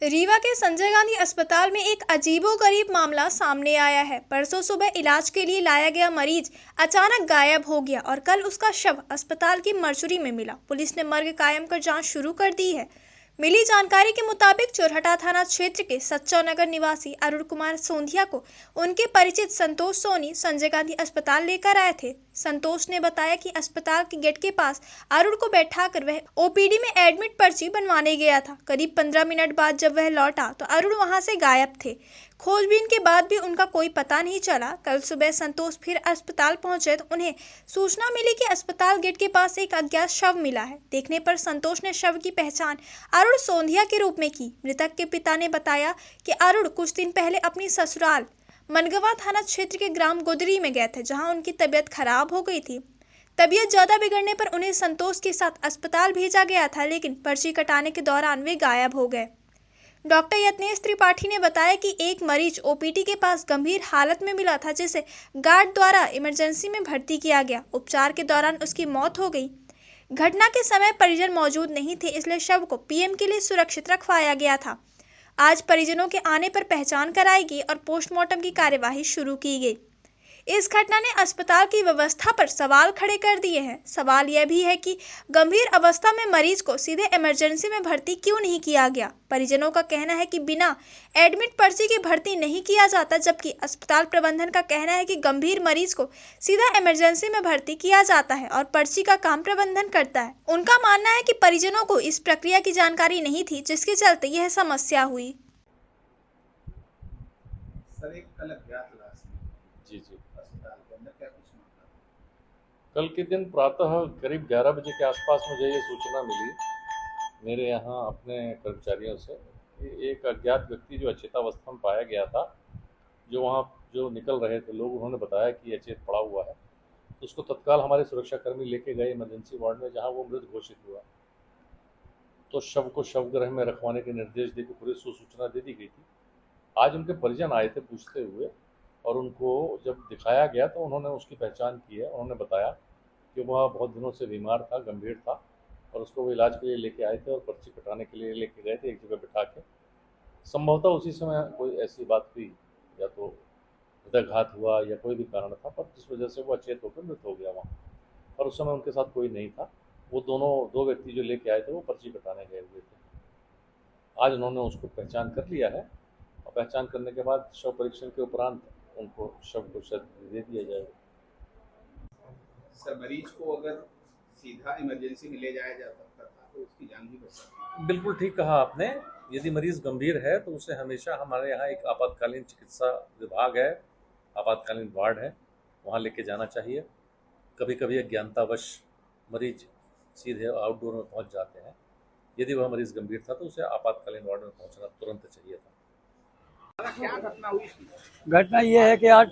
रीवा के संजय गांधी अस्पताल में एक अजीबोगरीब मामला सामने आया है। परसों सुबह इलाज के लिए लाया गया मरीज अचानक गायब हो गया और कल उसका शव अस्पताल की मरचुरी में मिला। पुलिस ने मर्ग कायम कर जांच शुरू कर दी है। मिली जानकारी के मुताबिक चोरहटा थाना क्षेत्र के सच्चौ नगर निवासी अरुण कुमार सोंधिया को उनके परिचित संतोष सोनी संजय गांधी अस्पताल लेकर आए थे। संतोष ने बताया कि अस्पताल के गेट के पास अरुण को बैठाकर वह ओपीडी में एडमिट पर्ची बनवाने गया था। करीब 15 मिनट बाद जब वह लौटा तो अरुण वहां से गायब थे। खोजबीन के बाद भी उनका कोई पता नहीं चला। कल सुबह संतोष फिर अस्पताल पहुंचे तो उन्हें सूचना मिली कि अस्पताल गेट के पास एक अज्ञात शव मिला है। देखने पर संतोष ने शव की पहचान अरुण सोंधिया के रूप में की। मृतक के पिता ने बताया कि अरुण कुछ दिन पहले अपनी ससुराल मनगवा थाना क्षेत्र के ग्राम गुदरी में गए थे, जहां उनकी तबीयत खराब हो गई थी। तबीयत ज्यादा बिगड़ने पर उन्हें संतोष के साथ अस्पताल भेजा गया था, लेकिन पर्ची कटाने के दौरान वे गायब हो गए। डॉक्टर यत्नेश त्रिपाठी ने बताया कि एक मरीज ओपीडी के पास गंभीर हालत में मिला था, जिसे गार्ड द्वारा इमरजेंसी में भर्ती किया गया। उपचार के दौरान उसकी मौत हो गई। घटना के समय परिजन मौजूद नहीं थे, इसलिए शव को पीएम के लिए सुरक्षित रखवाया गया था। आज परिजनों के आने पर पहचान कराई गई और पोस्टमार्टम की कार्यवाही शुरू की गई। इस घटना ने अस्पताल की व्यवस्था पर सवाल खड़े कर दिए हैं। सवाल यह भी है कि गंभीर अवस्था में मरीज को सीधे इमरजेंसी में भर्ती क्यों नहीं किया गया। परिजनों का कहना है कि बिना एडमिट पर्ची के भर्ती नहीं किया जाता, जबकि अस्पताल प्रबंधन का कहना है कि गंभीर मरीज को सीधा इमरजेंसी में भर्ती किया जाता है और पर्ची का काम प्रबंधन करता है। उनका मानना है कि परिजनों को इस प्रक्रिया की जानकारी नहीं थी, जिसके चलते यह समस्या हुई। सर, एक कल अज्ञात लाश जी अस्पताल के अंदर क्या कुछ मामला? कल के दिन प्रातः करीब 11 बजे के आसपास मुझे ये सूचना मिली मेरे यहाँ अपने कर्मचारियों से कि एक अज्ञात व्यक्ति जो अचेतावस्था में पाया गया था, जो निकल रहे थे लोग, उन्होंने बताया कि अचेत पड़ा हुआ है। तो उसको तत्काल हमारे सुरक्षाकर्मी लेके गए इमरजेंसी वार्ड में, जहाँ वो मृत घोषित हुआ। तो शव को शवगृह में रखवाने के निर्देश देकर पुलिस को सूचना दे दी गई थी। आज उनके परिजन आए थे पूछते हुए, और उनको जब दिखाया गया तो उन्होंने उसकी पहचान की है। उन्होंने बताया कि वह बहुत दिनों से बीमार था, गंभीर था, और उसको वो इलाज के लिए लेके आए थे और पर्ची कटाने के लिए लेके गए थे एक जगह बिठा के। संभवतः उसी समय कोई ऐसी बात हुई, या तो हृदयघात हुआ या कोई भी कारण था, पर जिस वजह से वो अचेत होकर मृत हो गया वहाँ। पर उस समय उनके साथ कोई नहीं था। वो दो व्यक्ति जो लेके आए थे वो पर्ची कटाने गए हुए थे। आज उन्होंने उसको पहचान कर लिया है, और पहचान करने के बाद शव परीक्षण के उपरांत उनको शव को शायद दे दिया जाएगा। सर, मरीज को अगर सीधा इमरजेंसी में ले जाया जा सकता था तो उसकी जान भी बच सकती। बिल्कुल ठीक कहा आपने। यदि मरीज गंभीर है तो उसे हमेशा, हमारे यहाँ एक आपातकालीन चिकित्सा विभाग है, आपातकालीन वार्ड है, वहाँ लेके जाना चाहिए। कभी कभी अज्ञानतावश मरीज सीधे आउटडोर में पहुँच जाते हैं। यदि वह मरीज गंभीर था तो उसे आपातकालीन वार्ड में पहुँचना तुरंत चाहिए था। क्या घटना हुई? घटना ये है कि आज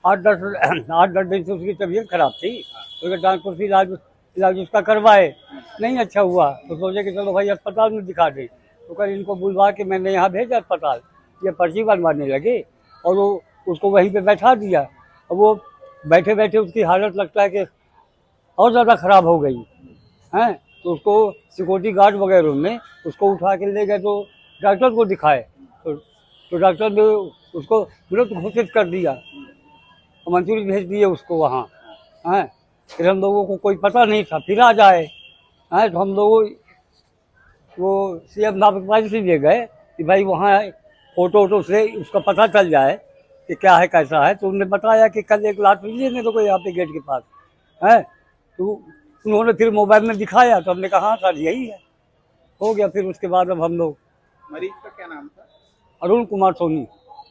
8-10 दिन से उसकी तबीयत खराब थी। उसके डॉक्टर से इलाज उसका करवाए, नहीं अच्छा हुआ तो सोचे कि चलो भाई अस्पताल में दिखा दें। तो कल इनको बुलवा के मैंने यहाँ भेजा अस्पताल। ये पर्ची बनवाने लगे और वो उसको वहीं पे बैठा दिया। और वो बैठे बैठे उसकी हालत लगता है कि और ज़्यादा ख़राब हो गई हैं। तो उसको सिक्योरिटी गार्ड वगैरह ने उसको उठा के ले गए, तो डॉक्टर को दिखाए। तो डॉक्टर ने उसको मृत घोषित कर दिया, मंजूरी भेज दिए उसको वहाँ हैं। फिर हम लोगों को कोई पता नहीं था, फिर आ जाए हैं, तो हम लोगों वो सीएम नागपाल से ले गए कि भाई वहाँ फोटो से उसका पता चल जाए कि क्या है कैसा है। तो उन्होंने बताया कि कल एक लाश मिली है तो यहाँ पे गेट के पास है। तो उन्होंने फिर मोबाइल में दिखाया, तो हमने कहा हाँ सर यही है, हो गया। फिर उसके बाद अब हम लोग, मरीज का क्या नाम था? अरुण कुमार सोनी।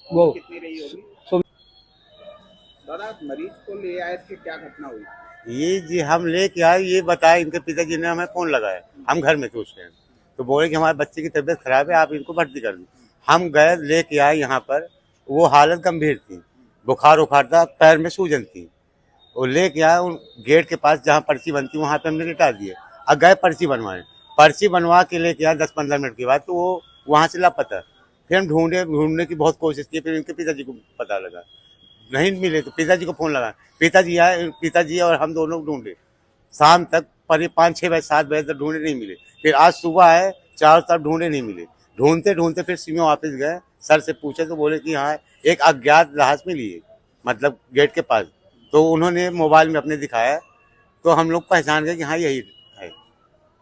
वो कितनी रही होगी? सो दादा, मरीज को ले आए थे, क्या घटना हुई? ये जी हम लेके आए, ये बताया इनके पिताजी ने हमें फोन लगाया। हम घर में थे उस टाइम, तो बोले कि हमारे बच्चे की तबीयत खराब है, आप इनको भर्ती कर दो। हम गए, लेके आए यहाँ पर। वो हालत गंभीर थी, बुखार उखार था, पैर में सूजन थी। वो लेके आए उन गेट के पास जहाँ पर्ची बनती वहाँ पे हमने लिटा दिए। अब गए पर्ची बनवाए, पर्ची बनवा के लेके आए 10-15 मिनट के बाद, तो वो वहाँ से लापता। फिर हम ढूंढने की बहुत कोशिश की। फिर इनके पिताजी को पता लगा, नहीं मिले तो पिताजी को फोन लगा। पिताजी आए, पिताजी और हम दोनों ढूंढे शाम तक, पर 5-6 बजे 7 बजे तक ढूंढे, नहीं मिले। फिर आज सुबह आए, चारों तरफ ढूंढे, नहीं मिले। ढूंढते ढूंढते फिर सीमा ऑफिस गए, सर से पूछे तो बोले कि हाँ एक अज्ञात लाश मिली है, मतलब गेट के पास। तो उन्होंने मोबाइल में अपने दिखाया, तो हम लोग पहचान गए कि हाँ यही है।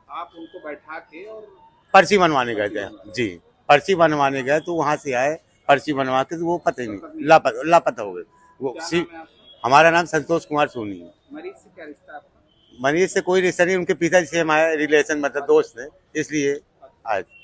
आप उनको बैठा के और पर्ची बनवाने गए थे जी, पर्ची बनवाने गए तो वहाँ से आए, पर्ची बनवा के तो वो पता ही नहीं, लापता हो गए वो। क्या नाम है आपका? हमारा नाम संतोष कुमार सोनी है। मरीज से क्या रिश्ता है आपका? मनीष से कोई रिश्ता नहीं, उनके पिताजी से हमारे रिलेशन मतलब दोस्त है, इसलिए आए थे।